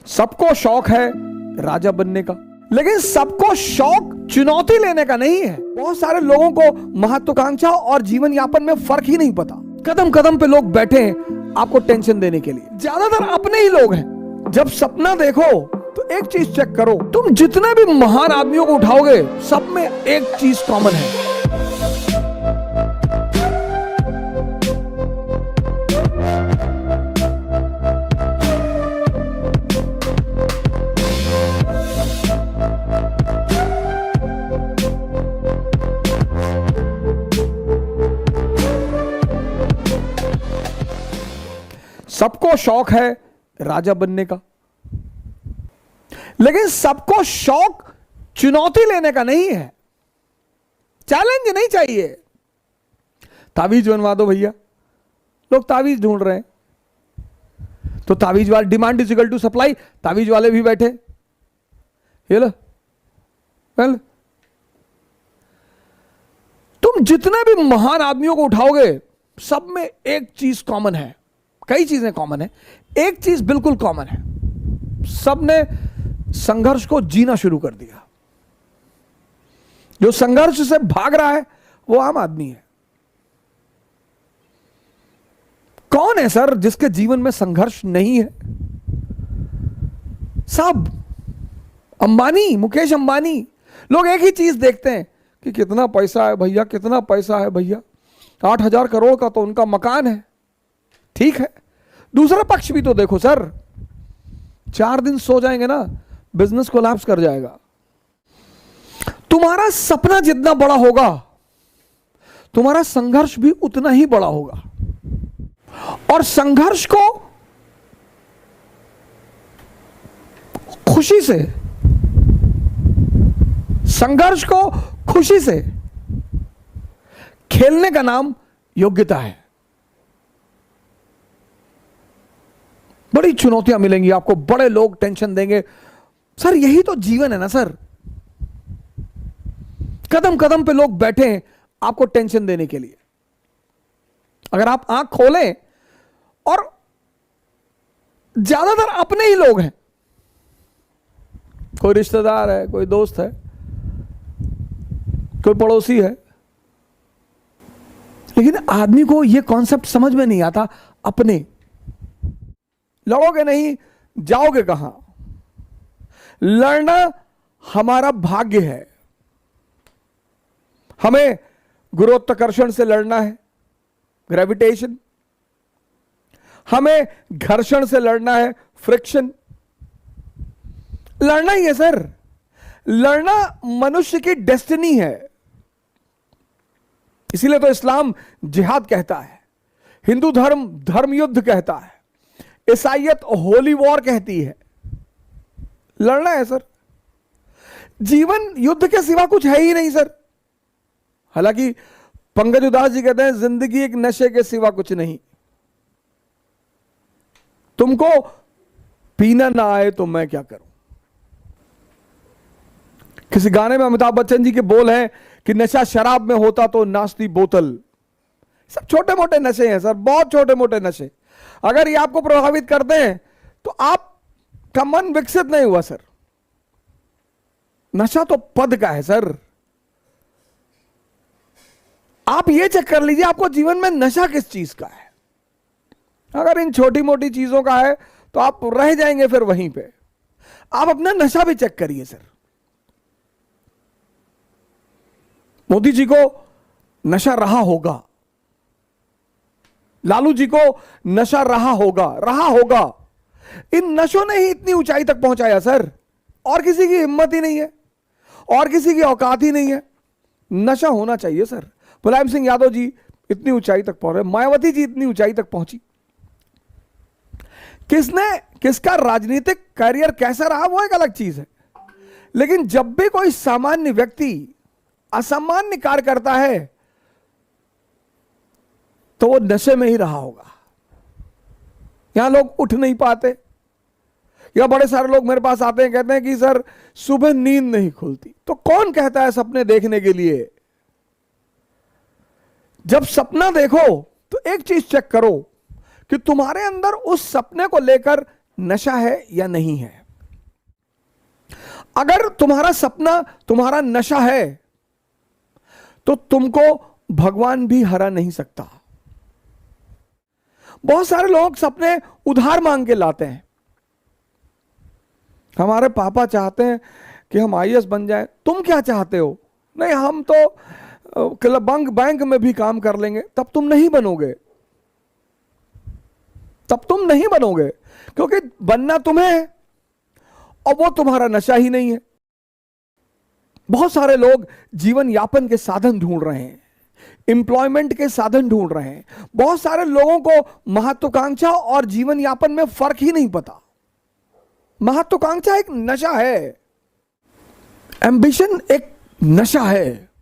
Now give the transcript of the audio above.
सबको शौक है राजा बनने का, लेकिन सबको शौक चुनौती लेने का नहीं है। बहुत सारे लोगों को महत्वाकांक्षा और जीवन यापन में फर्क ही नहीं पता। कदम कदम पे लोग बैठे हैं आपको टेंशन देने के लिए, ज्यादातर अपने ही लोग हैं। जब सपना देखो तो एक चीज चेक करो, तुम जितने भी महान आदमियों को उठाओगे सब में एक चीज कॉमन है। सबको शौक है राजा बनने का, लेकिन सबको शौक चुनौती लेने का नहीं है। चैलेंज नहीं चाहिए। तावीज बनवा दो भैया, लोग तावीज ढूंढ रहे हैं, तो तावीज वाले demand is equal to supply, तावीज वाले भी बैठे। ये लो, वेल, तुम जितने भी महान आदमियों को उठाओगे सब में एक चीज कॉमन है। कई चीजें कॉमन है, एक चीज बिल्कुल कॉमन है, सबने संघर्ष को जीना शुरू कर दिया। जो संघर्ष से भाग रहा है वो आम आदमी है। कौन है सर जिसके जीवन में संघर्ष नहीं है? सब अंबानी, मुकेश अंबानी, लोग एक ही चीज देखते हैं कि कितना पैसा है भैया, कितना पैसा है भैया, 8,000 करोड़ का तो उनका मकान है। ठीक है, दूसरा पक्ष भी तो देखो सर, 4 दिन सो जाएंगे ना बिजनेस कोलैप्स कर जाएगा। तुम्हारा सपना जितना बड़ा होगा तुम्हारा संघर्ष भी उतना ही बड़ा होगा, और संघर्ष को खुशी से, संघर्ष को खुशी से खेलने का नाम योग्यता है। बड़ी चुनौतियां मिलेंगी आपको, बड़े लोग टेंशन देंगे। सर यही तो जीवन है ना सर। कदम कदम पे लोग बैठे हैं आपको टेंशन देने के लिए। अगर आप आंख खोलें, और ज्यादातर अपने ही लोग हैं, कोई रिश्तेदार है, कोई दोस्त है, कोई पड़ोसी है, लेकिन आदमी को यह कॉन्सेप्ट समझ में नहीं आता। अपने लड़ोगे नहीं, जाओगे कहां? लड़ना हमारा भाग्य है। हमें गुरुत्वाकर्षण से लड़ना है, ग्रेविटेशन। हमें घर्षण से लड़ना है, फ्रिक्शन। लड़ना ही है सर। लड़ना मनुष्य की डेस्टिनी है। इसीलिए तो इस्लाम जिहाद कहता है, हिंदू धर्म धर्म युद्ध कहता है, ईसाईयत होली वॉर कहती है। लड़ना है सर। जीवन युद्ध के सिवा कुछ है ही नहीं सर। हालांकि पंकज उदास जी कहते हैं जिंदगी एक नशे के सिवा कुछ नहीं। तुमको पीना ना आए तो मैं क्या करूं। किसी गाने में अमिताभ बच्चन जी के बोल हैं कि नशा शराब में होता तो नाश्ती बोतल। सब छोटे मोटे नशे हैं सर, बहुत छोटे मोटे नशे। अगर ये आपको प्रभावित करते हैं तो आपका मन विकसित नहीं हुआ सर। नशा तो पद का है सर। आप ये चेक कर लीजिए आपको जीवन में नशा किस चीज का है। अगर इन छोटी मोटी चीजों का है तो आप रह जाएंगे फिर वहीं पे। आप अपना नशा भी चेक करिए सर। मोदी जी को नशा रहा होगा, लालू जी को नशा रहा होगा। इन नशों ने ही इतनी ऊंचाई तक पहुंचाया सर। और किसी की हिम्मत ही नहीं है, और किसी की औकात ही नहीं है। नशा होना चाहिए सर। मुलायम सिंह यादव जी इतनी ऊंचाई तक पहुंच रहे, मायावती जी इतनी ऊंचाई तक पहुंची। किसका राजनीतिक करियर कैसा रहा वो एक अलग चीज है, लेकिन जब भी कोई सामान्य व्यक्ति असामान्य कार्य करता है तो वो नशे में ही रहा होगा। यहां लोग उठ नहीं पाते, या बड़े सारे लोग मेरे पास आते हैं, कहते हैं कि सर सुबह नींद नहीं खुलती। तो कौन कहता है सपने देखने के लिए? जब सपना देखो तो एक चीज चेक करो कि तुम्हारे अंदर उस सपने को लेकर नशा है या नहीं है। अगर तुम्हारा सपना तुम्हारा नशा है तो तुमको भगवान भी हरा नहीं सकता। बहुत सारे लोग सपने उधार मांग के लाते हैं। हमारे पापा चाहते हैं कि हम आईएएस बन जाएं, तुम क्या चाहते हो? नहीं, हम तो बैंक में भी काम कर लेंगे। तब तुम नहीं बनोगे, तब तुम नहीं बनोगे, क्योंकि बनना तुम्हें है और वो तुम्हारा नशा ही नहीं है। बहुत सारे लोग जीवन यापन के साधन ढूंढ रहे हैं, एम्प्लॉयमेंट के साधन ढूंढ रहे हैं। बहुत सारे लोगों को महत्वाकांक्षा और जीवन यापन में फर्क ही नहीं पता। महत्वाकांक्षा एक नशा है, एम्बिशन एक नशा है।